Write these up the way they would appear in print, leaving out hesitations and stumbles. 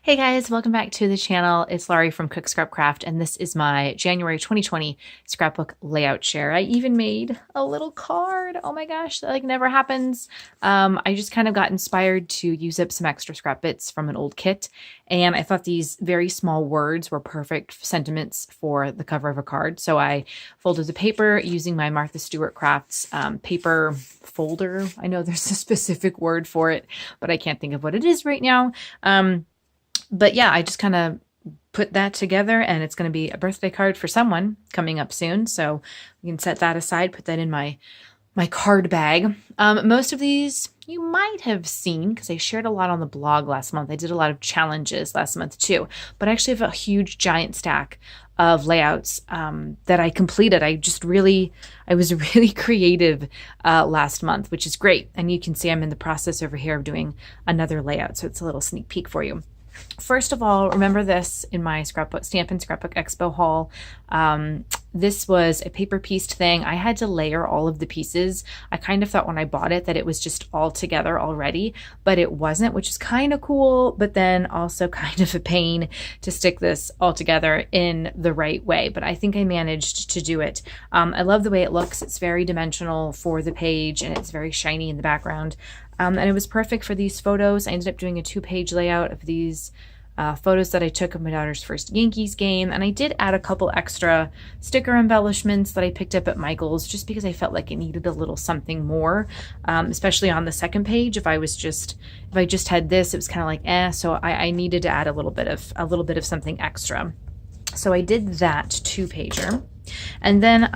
Hey guys, welcome back to the channel. It's Laurie from Cook Scrap Craft, and this is my January 2020 scrapbook layout share. I even made a little card. Oh my gosh, that never happens. I just kind of got inspired to use up some extra scrap bits from an old kit, and I thought these very small words were perfect sentiments for the cover of a card. So I folded the paper using my Martha Stewart Crafts paper folder. I know there's a specific word for it, but I can't think of what it is right now. But yeah, I just kind of put that together, and it's going to be a birthday card for someone coming up soon. So we can set that aside, put that in my card bag. Most of these you might have seen because I shared a lot on the blog last month. I did a lot of challenges last month too, but I actually have a huge giant stack of layouts that I completed. I was really creative last month, which is great. And you can see I'm in the process over here of doing another layout. So it's a little sneak peek for you. First of all, remember this in my Stampin' Scrapbook Expo haul. This was a paper pieced thing. I had to layer all of the pieces. I kind of thought when I bought it that it was just all together already, but it wasn't, which is kind of cool, but then also kind of a pain to stick this all together in the right way. But I think I managed to do it. I love the way it looks. It's very dimensional for the page, and it's very shiny in the background. And it was perfect for these photos. I ended up doing a 2-page layout of these photos that I took of my daughter's first Yankees game. And I did add a couple extra sticker embellishments that I picked up at Michael's just because I felt like it needed a little something more, especially on the second page. If I just had this, it was kind of like, so I needed to add a little bit of something extra. So I did that 2-pager. And then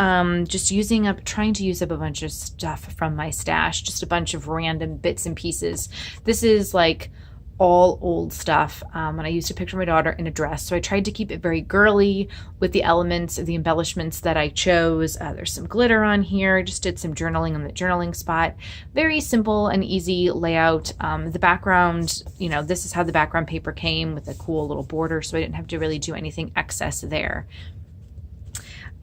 trying to use up a bunch of stuff from my stash, just a bunch of random bits and pieces. This is like all old stuff. And I used a picture of my daughter in a dress. So I tried to keep it very girly with the elements of the embellishments that I chose. There's some glitter on here. Just did some journaling on the journaling spot. Very simple and easy layout. The background, this is how the background paper came with a cool little border. So I didn't have to really do anything excess there.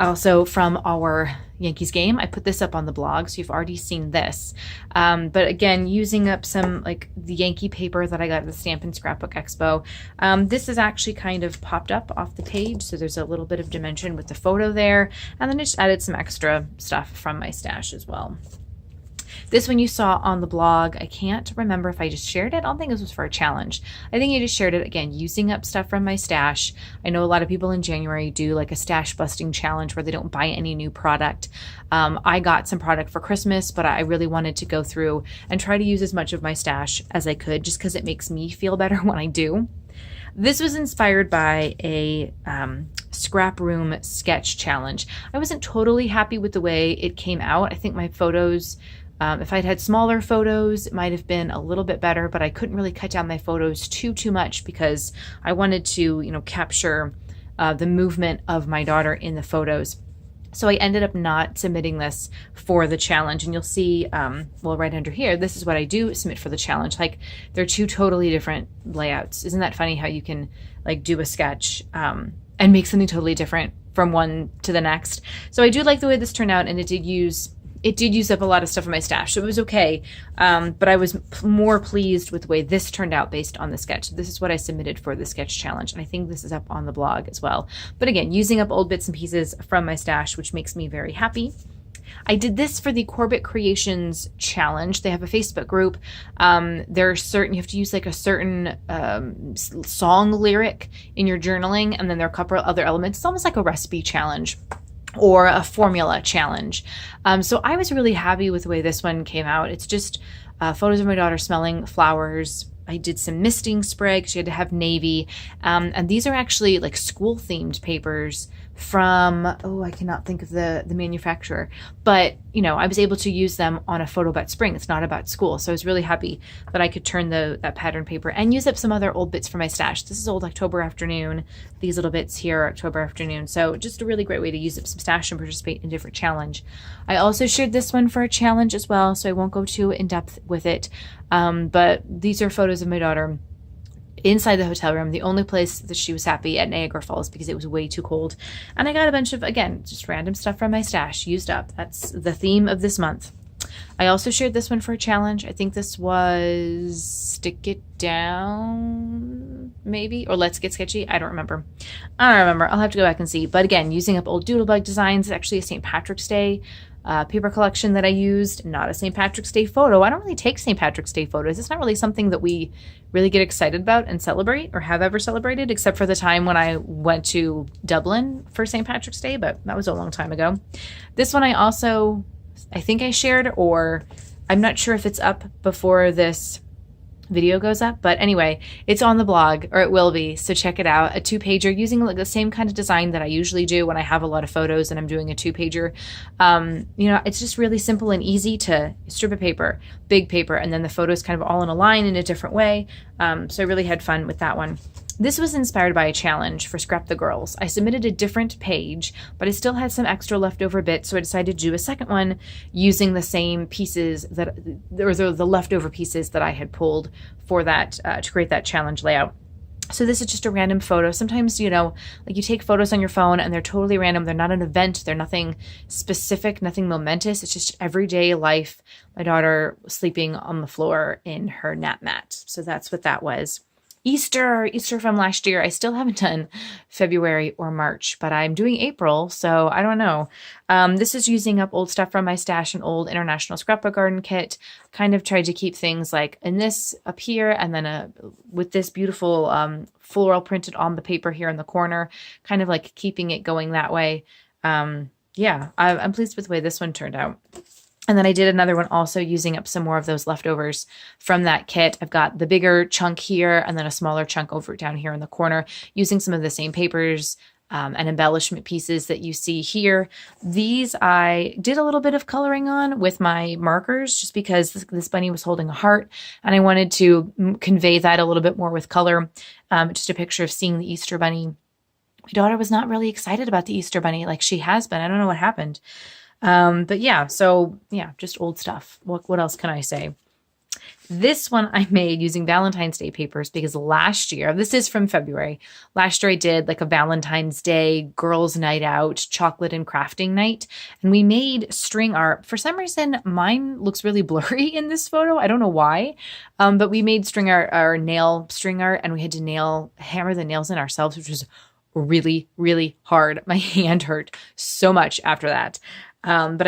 Also from our Yankees game, I put this up on the blog, so you've already seen this. But again, using up some the Yankee paper that I got at the Stampin' Scrapbook Expo. This is actually kind of popped up off the page, so there's a little bit of dimension with the photo there. And then I just added some extra stuff from my stash as well. This one you saw on the blog. I can't remember if I just shared it. I don't think this was for a challenge. I think I just shared it again, using up stuff from my stash. I know a lot of people in January do like a stash busting challenge where they don't buy any new product. I got some product for Christmas, but I really wanted to go through and try to use as much of my stash as I could just because it makes me feel better when I do. This was inspired by a scrap room sketch challenge. I wasn't totally happy with the way it came out. I think my photos, if I'd had smaller photos, it might have been a little bit better, but I couldn't really cut down my photos too much because I wanted to, capture the movement of my daughter in the photos. So I ended up not submitting this for the challenge. And you'll see, right under here, this is what I do submit for the challenge. They're 2 totally different layouts. Isn't that funny how you can do a sketch and make something totally different from one to the next? So I do like the way this turned out, and it did use up a lot of stuff in my stash, so it was okay. But I was more pleased with the way this turned out based on the sketch. This is what I submitted for the sketch challenge, and I think this is up on the blog as well. But again, using up old bits and pieces from my stash, which makes me very happy. I did this for the Corbett Creations challenge. They have a Facebook group. You have to use a certain song lyric in your journaling, and then there are a couple of other elements. It's almost like a recipe challenge or a formula challenge. So I was really happy with the way this one came out. It's just photos of my daughter smelling flowers. I did some misting spray because she had to have navy. And these are actually school themed papers from, I cannot think of the manufacturer, but I was able to use them on a photo about spring. It's not about school. So I was really happy that I could turn that pattern paper and use up some other old bits from my stash. This is old October afternoon. These little bits here are October afternoon. So just a really great way to use up some stash and participate in a different challenge. I also shared this one for a challenge as well, so I won't go too in depth with it. But these are photos of my daughter inside the hotel room, the only place that she was happy at Niagara Falls because it was way too cold. And I got a bunch of, again, just random stuff from my stash used up. That's the theme of this month. I also shared this one for a challenge. I think this was Stick It Down, maybe, or Let's Get Sketchy. I don't remember. I'll have to go back and see. But again, using up old Doodlebug designs. It's actually a St. Patrick's Day paper collection that I used, not a St. Patrick's Day photo. I don't really take St. Patrick's Day photos. It's not really something that we really get excited about and celebrate or have ever celebrated, except for the time when I went to Dublin for St. Patrick's Day, but that was a long time ago. This one I think I shared, or I'm not sure if it's up before this video goes up, but anyway, it's on the blog, or it will be, so check it out. A 2-pager using like the same kind of design that I usually do when I have a lot of photos and I'm doing a 2-pager. It's just really simple and easy to strip of paper, big paper, and then the photos kind of all in a line in a different way. So I really had fun with that one. This was inspired by a challenge for Scrap the Girls. I submitted a different page, but I still had some extra leftover bits, so I decided to do a second one using the same pieces or the leftover pieces that I had pulled for that to create that challenge layout. So this is just a random photo. Sometimes, you take photos on your phone and they're totally random. They're not an event. They're nothing specific, nothing momentous. It's just everyday life. My daughter sleeping on the floor in her nap mat. So that's what that was. Easter from last year. I still haven't done February or March, but I'm doing April, so I don't know. This is using up old stuff from my stash, an old International Scrapbook Garden kit. Kind of tried to keep things like in this up here, and then with this beautiful floral printed on the paper here in the corner, kind of like keeping it going that way. I'm pleased with the way this one turned out. And then I did another one also using up some more of those leftovers from that kit. I've got the bigger chunk here and then a smaller chunk over down here in the corner, using some of the same papers and embellishment pieces that you see here. These I did a little bit of coloring on with my markers just because this bunny was holding a heart and I wanted to convey that a little bit more with color. Just a picture of seeing the Easter bunny. My daughter was not really excited about the Easter bunny like she has been. I don't know what happened. Just old stuff. What else can I say? This one I made using Valentine's Day papers because last year, this is from February, last year I did like a Valentine's Day girls' night out, chocolate and crafting night, and we made string art. For some reason, mine looks really blurry in this photo. I don't know why, but we made string art, or nail string art, and we had to hammer the nails in ourselves, which was really, really hard. My hand hurt so much after that. But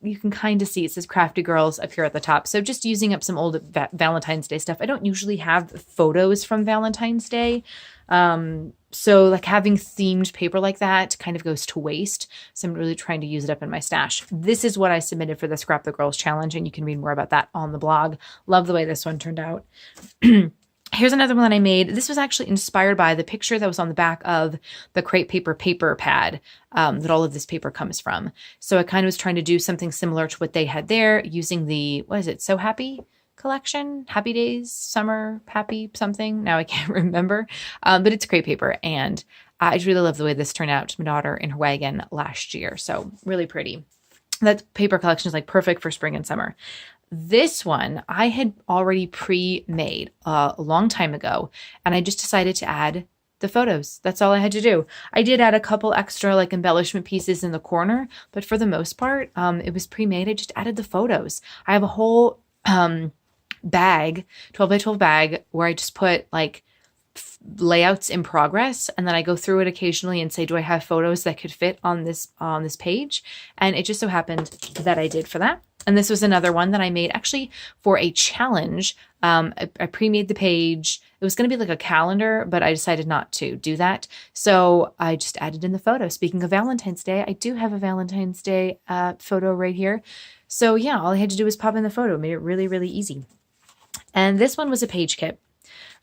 you can kind of see it says Crafty Girls up here at the top. So just using up some old Valentine's Day stuff. I don't usually have photos from Valentine's Day. So like having themed paper like that kind of goes to waste. So I'm really trying to use it up in my stash. This is what I submitted for the Scrap the Girls challenge, and you can read more about that on the blog. Love the way this one turned out. Here's another one that I made. This was actually inspired by the picture that was on the back of the crepe paper pad that all of this paper comes from. So I kind of was trying to do something similar to what they had there using the, So Happy collection? Happy Days, Summer, Happy something. Now I can't remember. But it's crepe paper. And I just really love the way this turned out to my daughter in her wagon last year. So really pretty. That paper collection is like perfect for spring and summer. This one I had already pre-made a long time ago, and I just decided to add the photos. That's all I had to do. I did add a couple extra like embellishment pieces in the corner, but for the most part, it was pre-made. I just added the photos. I have a whole bag, 12 by 12 bag, where I just put like layouts in progress, and then I go through it occasionally and say, do I have photos that could fit on this page? And it just so happened that I did for that. And this was another one that I made actually for a challenge. I pre-made the page. It was going to be like a calendar, but I decided not to do that. So I just added in the photo. Speaking of Valentine's Day, I do have a Valentine's Day photo right here. So yeah, all I had to do was pop in the photo. It made it really, really easy. And this one was a page kit.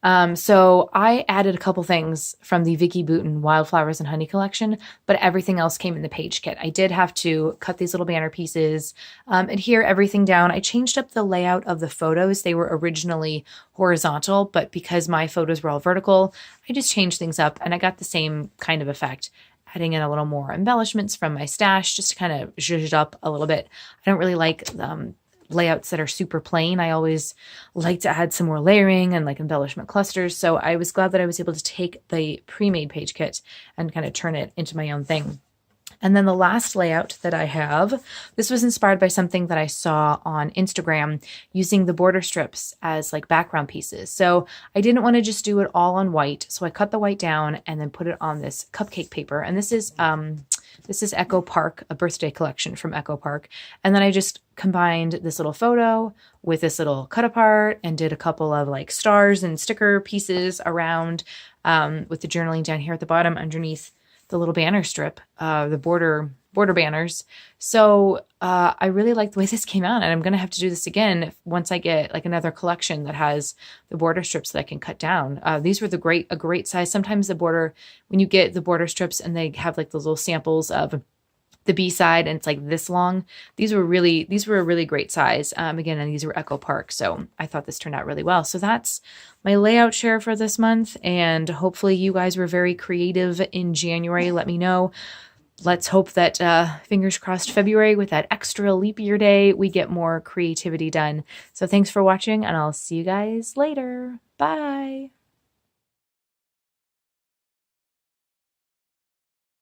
So I added a couple things from the Vicki Boutin Wildflowers and Honey collection, but everything else came in the page kit. I did have to cut these little banner pieces, adhere everything down. I changed up the layout of the photos. They were originally horizontal, but because my photos were all vertical, I just changed things up and I got the same kind of effect, adding in a little more embellishments from my stash just to kind of zhuzh it up a little bit. I don't really like layouts that are super plain. I always like to add some more layering and like embellishment clusters. So I was glad that I was able to take the pre-made page kit and kind of turn it into my own thing. And then the last layout that I have, this was inspired by something that I saw on Instagram using the border strips as like background pieces. So I didn't want to just do it all on white. So I cut the white down and then put it on this cupcake paper. And this is Echo Park, a birthday collection from Echo Park. And then I just combined this little photo with this little cut apart and did a couple of like stars and sticker pieces around with the journaling down here at the bottom underneath the little banner strip, the border banners. So I really like the way this came out, and I'm going to have to do this again once I get like another collection that has the border strips that I can cut down. These were a great size. Sometimes when you get the border strips and they have like those little samples of the B side and it's like this long, these were a really great size. Again, and these were Echo Park. So I thought this turned out really well. So that's my layout share for this month. And hopefully you guys were very creative in January. Let me know. Let's hope that, fingers crossed, February with that extra leap year day, we get more creativity done. So thanks for watching, and I'll see you guys later. Bye.